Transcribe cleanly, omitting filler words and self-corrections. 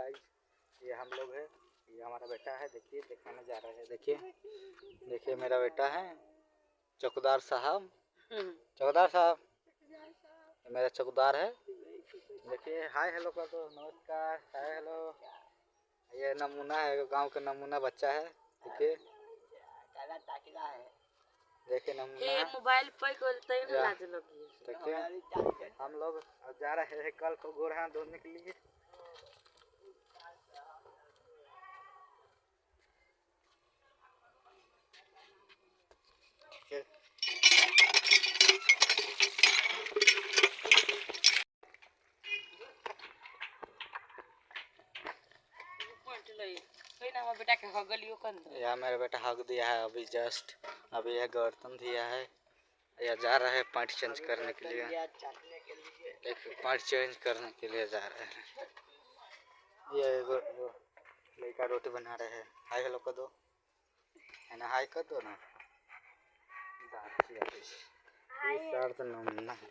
Guys, ये हम लोग है, ये हमारा बेटा है। देखिए दिखाने जा रहे हैं। देखिए मेरा बेटा है चौकीदार साहब। चौकीदार साहब, मेरा चौकीदार है। देखिए हाय हेलो कर दो, नमस्कार, हाय हेलो। ये नमूना है, गांव का नमूना बच्चा है। देखिए देखिए नमूना है। मोबाइल पर देखिए हम लोग जा रहे हैं कल को गोर हाथ धोने के लिए। या मेरा बेटा हक दिया है अभी जस्ट, अभी यह गर्दन दिया है। या जा रहा है पार्ट चेंज करने के लिए। देखिए पार्ट चेंज करने के लिए जा रहे हैं। ये लड़का रोटी बना रहे हैं। हाय हेलो कर दो, है ना, हाय कर दो ना। नमूना है।